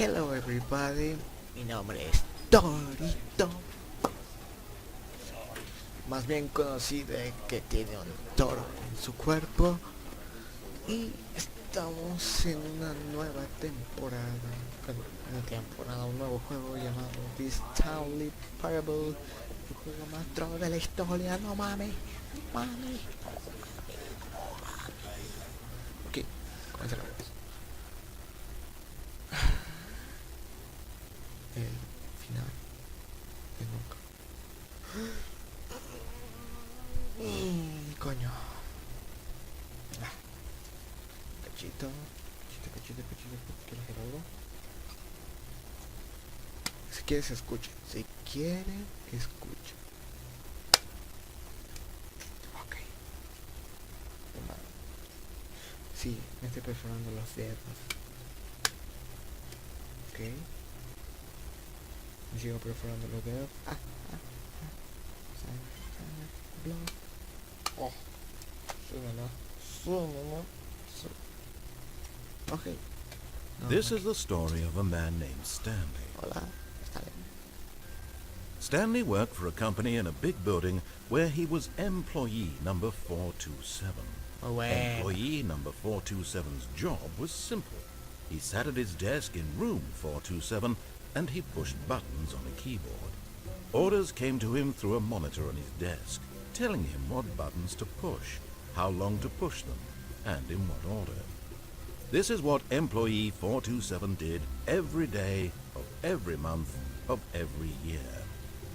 Hello everybody, mi nombre es Torito, más bien conocido que tiene un toro en su cuerpo, y estamos en una nueva temporada, un nuevo juego llamado Stanley Parable, el juego más troll de la historia. No mames, ok, comenzamos. El final de nunca. Coño. Cachito. ¿Quieres hacer algo? Si quieres, escucha. Si quieren, escucha. Ok. Sí, me estoy perforando los dedos. Ok. Me sigo perforando los dedos. Oh, okay. This is the story of a man named Stanley. Hola, Stanley. Stanley worked for a company in a big building where he was employee number 427. Oh, wow. Employee number 427's job was simple. He sat at his desk in room 427 and he pushed buttons on a keyboard. Orders came to him through a monitor on his desk, telling him what buttons to push, how long to push them, and in what order. This is what employee 427 did every day of every month of every year.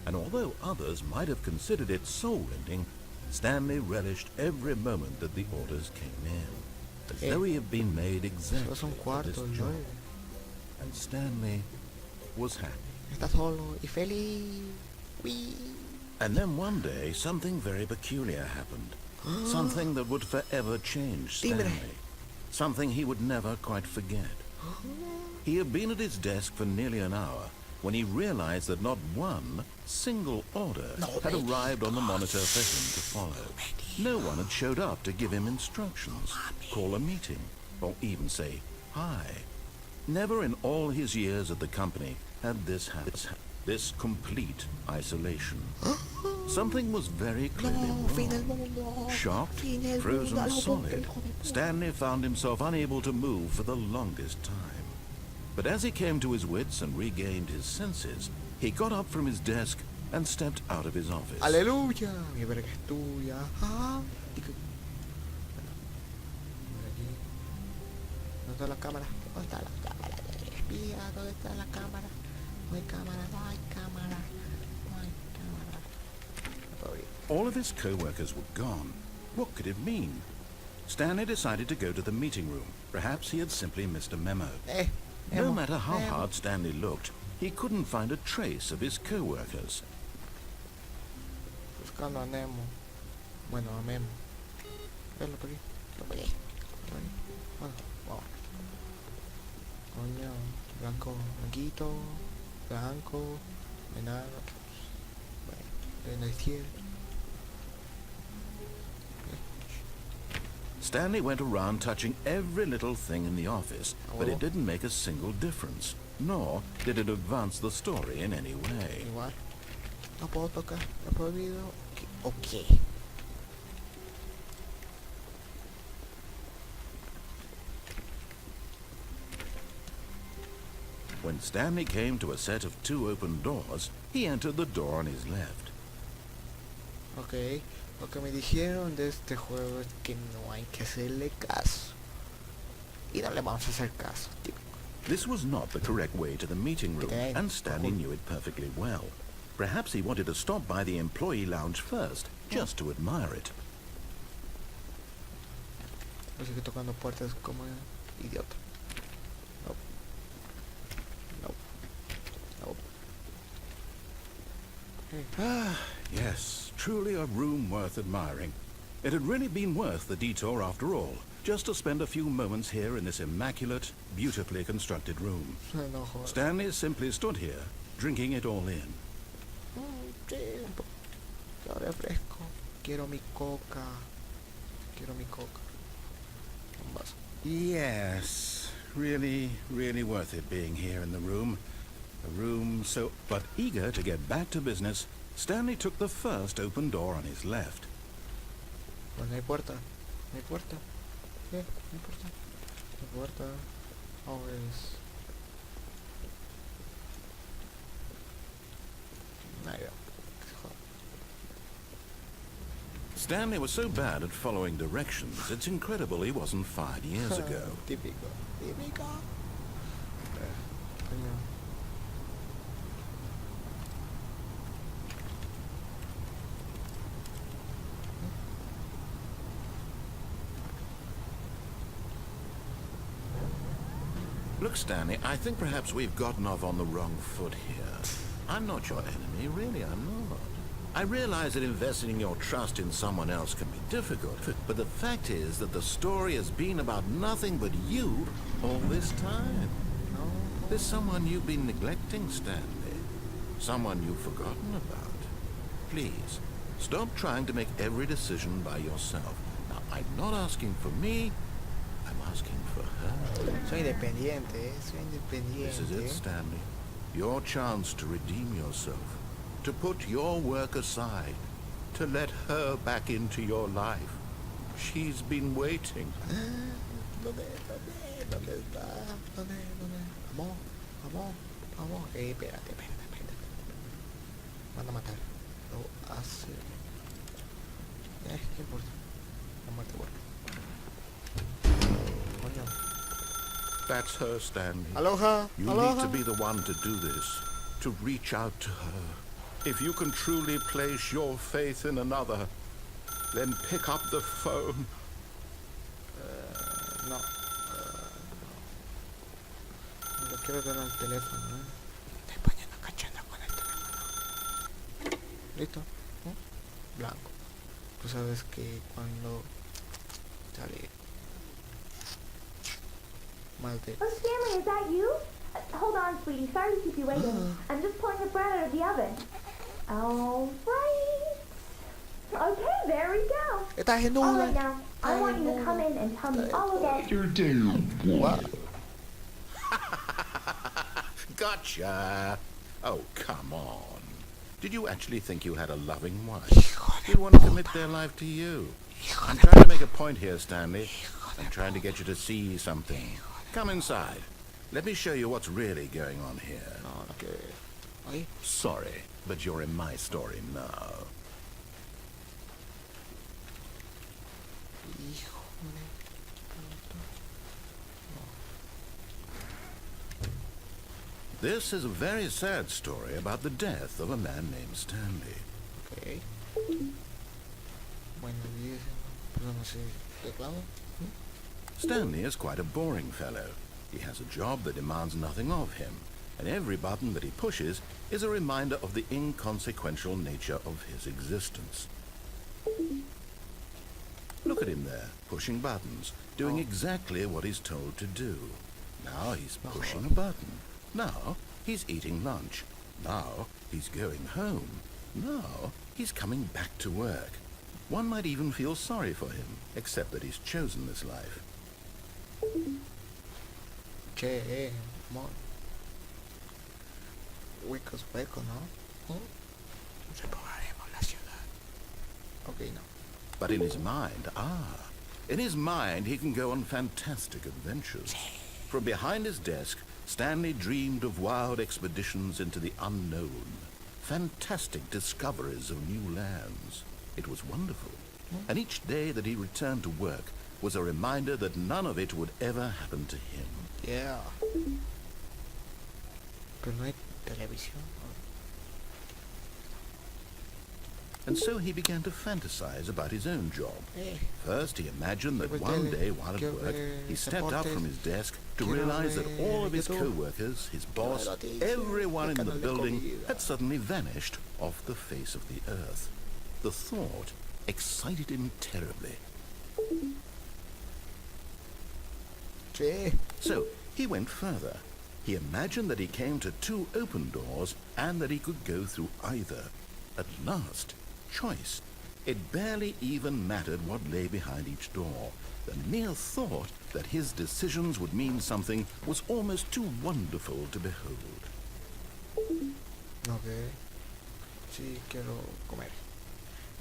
And although others might have considered it soul-rending, Stanley relished every moment that the orders came in, as though he had been made exactly for this job. And Stanley was happy. Está solo y feliz. Wee. And then one day, something very peculiar happened. Something that would forever change Stanley. Something he would never quite forget. He had been at his desk for nearly an hour when he realized that not one single order had arrived on the monitor for him to follow. No one had showed up to give him instructions, call a meeting, or even say hi. Never in all his years at the company had this happened. This complete isolation. Something was very clearly wrong. Shocked, frozen solid, Stanley found himself unable to move for the longest time. But as he came to his wits and regained his senses, he got up from his desk and stepped out of his office. Aleluya, mi verga es tuya. ¿Dónde está la cámara? ¿Dónde está la cámara? Espía, ¿dónde está la cámara? No hay cámara, no hay cámara, no hay cámara. All of his co-workers were gone. What could it mean? Stanley decided to go to the meeting room. Perhaps he had simply missed a memo. No matter how hard Stanley looked, he couldn't find a trace of his co-workers. Buscando a Nemo. Bueno, a Memo. Verlo por aquí. Bueno, wow. Coño, blanco, blanquito, blanco, enano. Bueno, en la izquierda. Stanley went around touching every little thing in the office, but it didn't make a single difference, nor did it advance the story in any way. Igual. No puedo tocar, no prohibido. Ok. When Stanley came to a set of 2 open doors, he entered the door on his left. Ok, lo que me dijeron de este juego es que no hay que hacerle caso. Y no le vamos a hacer caso, tío. This was not the correct way to the meeting room, and Stanley knew it perfectly well. Perhaps he wanted to stop by the employee lounge first, just to admire it. No sé que tocando puertas como idiota. Ah, yes, truly a room worth admiring. It had really been worth the detour after all, just to spend a few moments here in this immaculate, beautifully constructed room. Stanley simply stood here, drinking it all in. Refresco. Quiero mi coca. Un vaso. Yes, really, really worth it being here in the room. A room so... But eager to get back to business, Stanley took the first open door on his left. Pues no hay puerta. No hay puerta. No hay puerta. No hay puerta. Always. Ahí va. Stanley was so bad at following directions, it's incredible he wasn't 5 years ago. Típico. Típico. Coño. Look, Stanley, I think perhaps we've gotten off on the wrong foot here. I'm not your enemy, really, I'm not. I realize that investing your trust in someone else can be difficult, but the fact is that the story has been about nothing but you all this time. No. There's someone you've been neglecting, Stanley. Someone you've forgotten about. Please, stop trying to make every decision by yourself. Now, I'm not asking for me, I'm asking for her. Soy independiente, soy independiente. This is it, Stanley. Your chance to redeem yourself. To put your work aside. To let her back into your life. She's been waiting. ¿Dónde está? ¿Dónde? Vamos. Espérate. Van a matar. Lo hace. ¿Qué importa? La muerte buena. Coño. That's her, Stanley. Aloha. You need to be the one to do this. To reach out to her. If you can truly place your faith in another, then pick up the phone. No. No lo quiero dar al teléfono, Estoy poniendo cachonda con el teléfono. ¿Listo? Blanco. Tú sabes que cuando sale mal de... Oh, Stanley, is that you? Hold on, sweetie. Sorry to keep you waiting. I'm just pulling the bread out of the oven. All right. Okay, there we go. Estás en All duda. right, now, I want you to come in and tell me all about... You're doing What? Gotcha. Oh, come on. Did you actually think you had a loving wife? Who'd want to commit their life to you? I'm trying to make a point here, Stanley. I'm trying to get you to see something. Come inside. Let me show you what's really going on here. No, no quiero ver. Ahí. Sorry, but you're in my story now. Hijo de puta. This is a very sad story about the death of a man named Stanley. Ok. Bueno, pero no sé. ¿Teclado? Stanley is quite a boring fellow. He has a job that demands nothing of him, and every button that he pushes is a reminder of the inconsequential nature of his existence. Look at him there, pushing buttons, doing exactly what he's told to do. Now he's pushing a button. Now he's eating lunch. Now he's going home. Now he's coming back to work. One might even feel sorry for him, except that he's chosen this life. Che, amor. Huecos, ¿no? Repobaremos la ciudad. Ok, no. But in his mind, in his mind he can go on fantastic adventures. From behind his desk, Stanley dreamed of wild expeditions into the unknown, fantastic discoveries of new lands. It was wonderful, and each day that he returned to work was a reminder that none of it would ever happen to him. Yeah. Pero no hay televisión. And so he began to fantasize about his own job. First, he imagined that one day while at work, he stepped up from his desk to realize that all of his co-workers, his boss, everyone in the building had suddenly vanished off the face of the earth. The thought excited him terribly. So he went further. He imagined that he came to two open doors and that he could go through either. At last, choice. It barely even mattered what lay behind each door. The mere thought that his decisions would mean something was almost too wonderful to behold. Ok. Sí, quiero comer.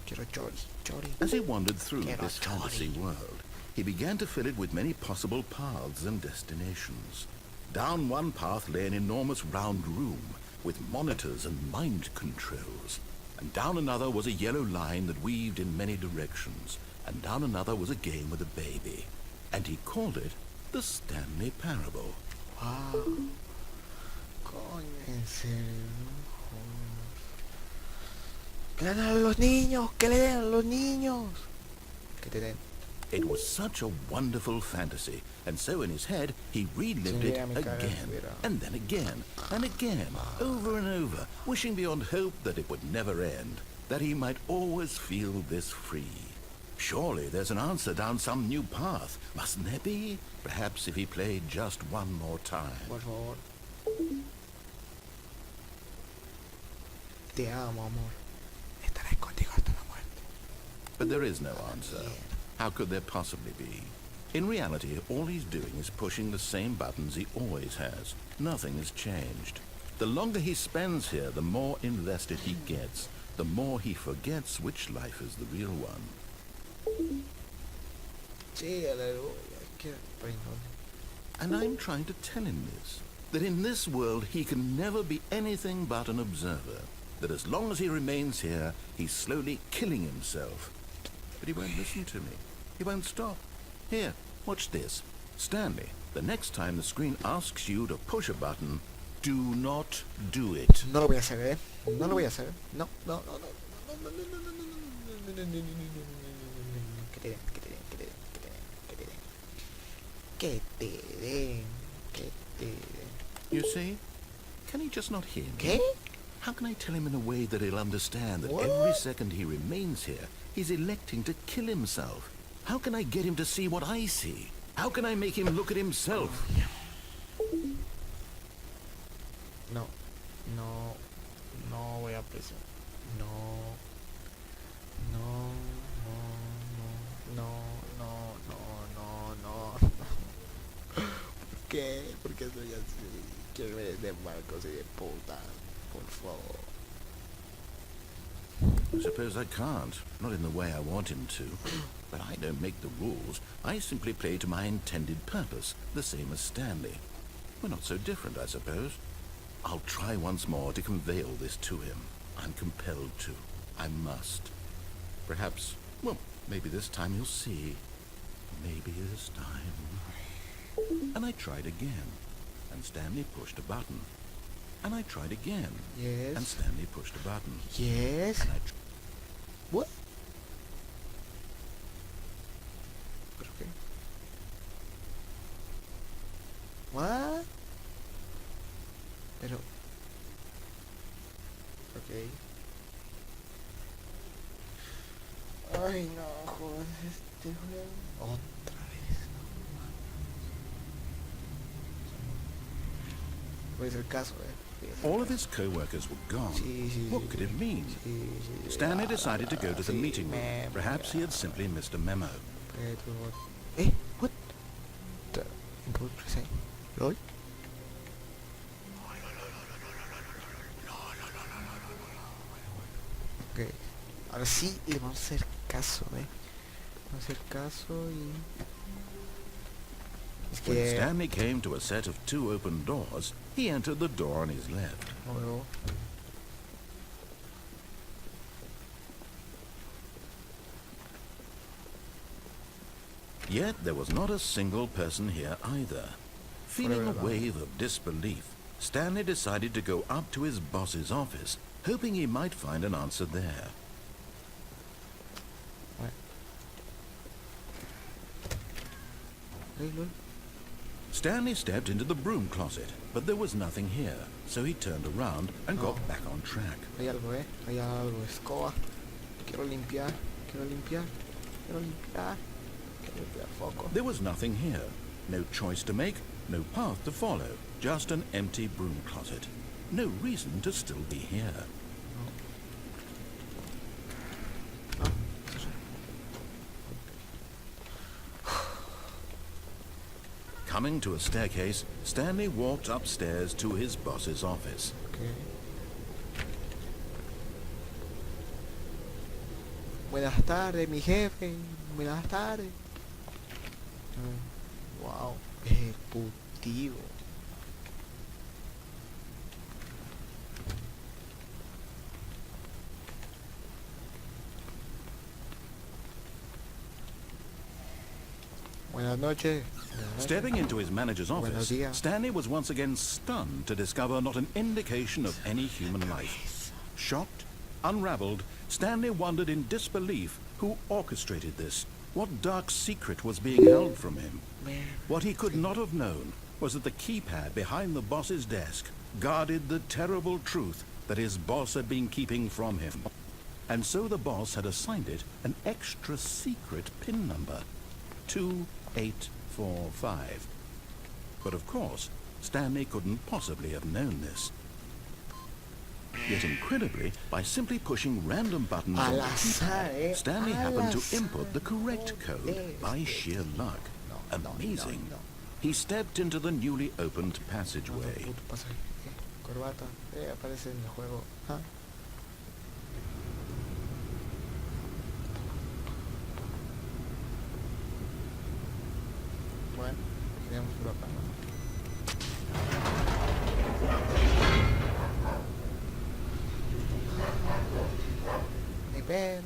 Quiero chori. As he wandered through Quiero this chori. fantasy world, he began to fill it with many possible paths and destinations. Down one path lay an enormous round room with monitors and mind controls. And down another was a yellow line that weaved in many directions. And down another was a game with a baby. And he called it the Stanley Parable. Wow. Coño, en serio. Que le den a los niños, que le den a los niños. Que te den. It was such a wonderful fantasy, and so in his head he relived it again, and then again, and again, over and over, wishing beyond hope that it would never end, that he might always feel this free. Surely there's an answer down some new path, mustn't there be? Perhaps if he played just one more time. Por favor. Te amo, amor. Estaré contigo hasta la muerte. But there is no answer. How could there possibly be? In reality, all he's doing is pushing the same buttons he always has. Nothing has changed. The longer he spends here, the more invested he gets, the more he forgets which life is the real one. Sí, aleluya. And I'm trying to tell him this, that in this world he can never be anything but an observer, that as long as he remains here, he's slowly killing himself. But he won't listen to me. He won't stop. Here, watch this. Stanley, the next time the screen asks you to push a button, do not do it. No lo voy a hacer, ¿eh? No lo voy a hacer. No. Que te den. You see? Can he just not hear me? ¿Qué? How can I tell him in a way that he'll understand that What? every second he remains here, he's electing to kill himself? How can I get him to see what I see? How can I make him look at himself? No voy a presionar. No. ¿Por qué? ¿Por qué soy así? Quiero ver de Marcos y de puta. Por favor. I suppose I can't. Not in the way I want him to. But I don't make the rules. I simply play to my intended purpose, the same as Stanley. We're not so different, I suppose. I'll try once more to convey all this to him. I'm compelled to. I must. Perhaps, well, maybe this time he'll see. Maybe this time. And I tried again. And Stanley pushed a button. And I tried again. Yes. And Stanley pushed a button. Yes. And What? ¿Pero qué? What? Pero... Ok. Ay, no, joder, este juego... Otra vez, no. Voy a hacer caso, all of his co-workers were gone. What could it mean? Stanley decided to go to the meeting room. Perhaps he had simply missed a memo. What? Input say. LOL. Ok. Ahora sí le vamos a hacer caso, Vamos a hacer caso y... When Stanley came to a set of 2 open doors, he entered the door on his left. No. Yet there was not a single person here either. Feeling a wave of disbelief, Stanley decided to go up to his boss's office, hoping he might find an answer there. Stanley stepped into the broom closet, but there was nothing here, so he turned around and got back on track. Hay algo, hay algo. Escoba. Quiero limpiar. Foco. There was nothing here. No choice to make, no path to follow. Just an empty broom closet. No reason to still be here. Coming to a staircase, Stanley walked upstairs to his boss's office. Okay. Buenas tardes, mi jefe. Buenas tardes. Wow, ejecutivo. Buenas noches. Stepping into his manager's Buenos office, días. Stanley was once again stunned to discover not an indication of any human life. Shocked, unraveled, Stanley wondered in disbelief who orchestrated this. What dark secret was being held from him? What he could not have known was that the keypad behind the boss's desk guarded the terrible truth that his boss had been keeping from him. And so the boss had assigned it an extra secret PIN number. 2845. But of course, Stanley couldn't possibly have known this. Yet incredibly, by simply pushing random buttons on the keypad, Stanley happened to input the correct code by sheer luck. Amazing. He stepped into the newly opened passageway. Corbata, aparece en el juego. ¿Ah? Bueno, iremos por acá, ¿no? Ni pedo.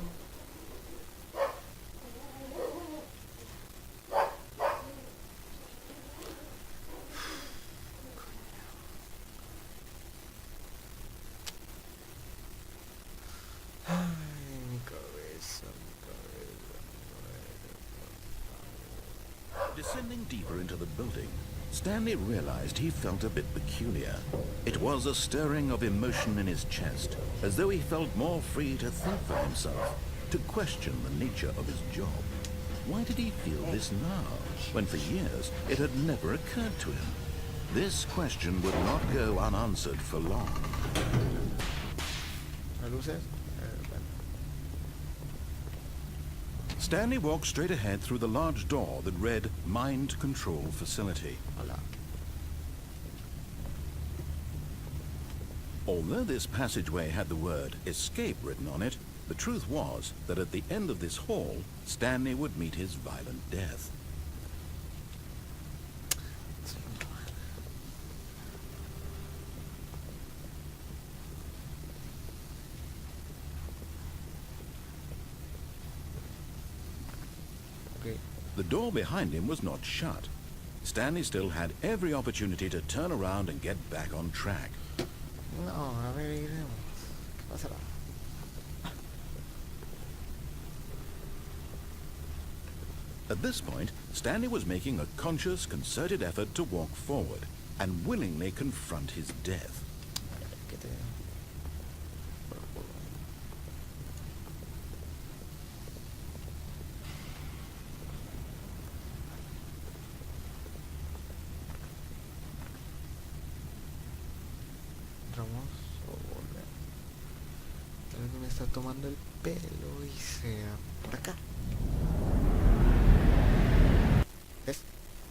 Descending deeper into the building, Stanley realized he felt a bit peculiar. It was a stirring of emotion in his chest, as though he felt more free to think for himself, to question the nature of his job. Why did he feel this now, when for years it had never occurred to him? This question would not go unanswered for long. Luces. Stanley walked straight ahead through the large door that read Mind Control Facility. Hola. Although this passageway had the word Escape written on it, the truth was that at the end of this hall, Stanley would meet his violent death. The door behind him was not shut. Stanley still had every opportunity to turn around and get back on track. No, a ver, iremos. ¿Qué pasará? At this point, Stanley was making a conscious, concerted effort to walk forward and willingly confront his death. ¿Qué te... Alguien me está tomando el pelo y sea por acá. ¿Ves?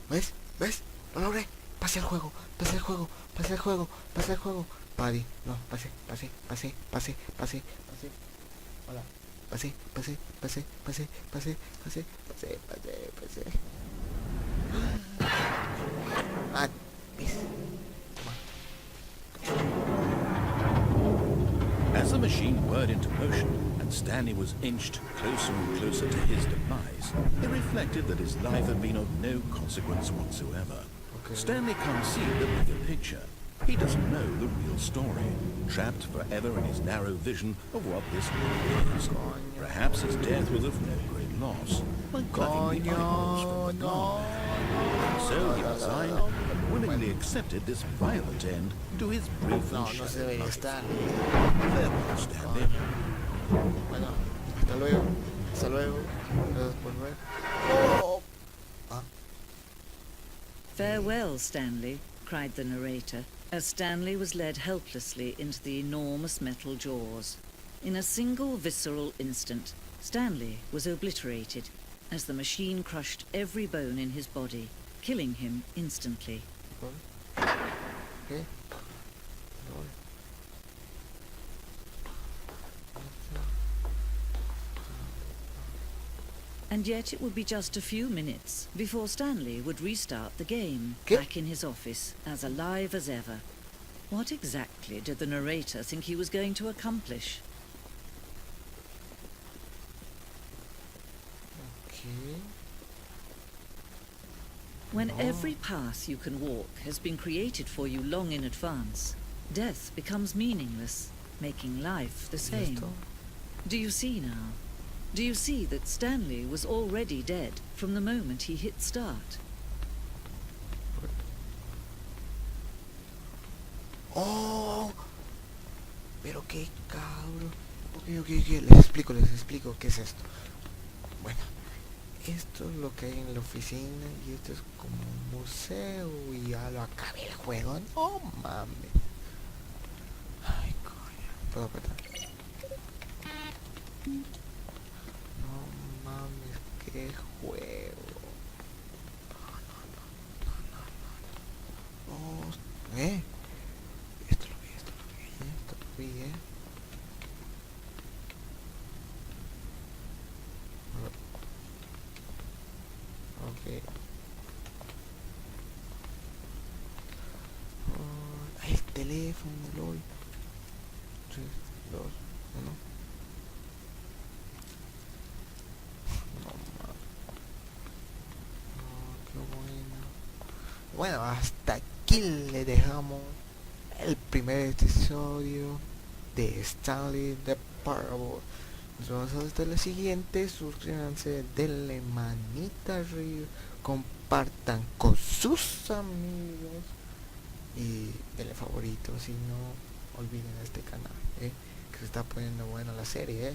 ¿Ves? ¿Ves? Lo logré. Pasé el juego. Pasé el juego. Pasé el juego. Pasé el juego. Paddy. No, pasé. Hola. Pasé. Ah, ¿ves? As the machine whirred into motion and Stanley was inched closer and closer to his demise, it reflected that his life had been of no consequence whatsoever. Okay. Stanley can't see the bigger picture. He doesn't know the real story, trapped forever in his narrow vision of what this world is. Perhaps his death was of no great loss, like plucking the eyeballs from the gong. So he resigned and willingly accepted this violent end to his brief and No se shallow debería life. estar. Farewell, Stanley. Bueno, hasta luego. Gracias por ver. Oh. Ah. Farewell, Stanley, cried the narrator, as Stanley was led helplessly into the enormous metal jaws. In a single visceral instant, Stanley was obliterated as the machine crushed every bone in his body, killing him instantly. ¿Qué? And yet it would be just a few minutes before Stanley would restart the game, ¿Qué? back in his office, as alive as ever. What exactly did the narrator think he was going to accomplish? Okay. When every path you can walk has been created for you long in advance, death becomes meaningless, making life the same. ¿Esto? Do you see now? Do you see that Stanley was already dead from the moment he hit start? ¡Oh! Pero qué cabrón. Ok, les explico qué es esto. Bueno, esto es lo que hay en la oficina y esto es como un museo y ya lo acabé el juego. No mames. Ay, coño. ¿Puedo apretar? No mames, qué juego. No. Esto lo vi, Ok. Ay, el teléfono, LOL. 3, 2, 1. No mames. Qué bueno. Bueno, hasta aquí le dejamos el primer episodio de Stanley the Parable. Nos vemos hasta la siguiente. Suscríbanse, denle manita arriba, compartan con sus amigos y denle favorito. Si no, olviden este canal, que se está poniendo buena la serie.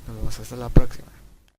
Nos vemos hasta la próxima.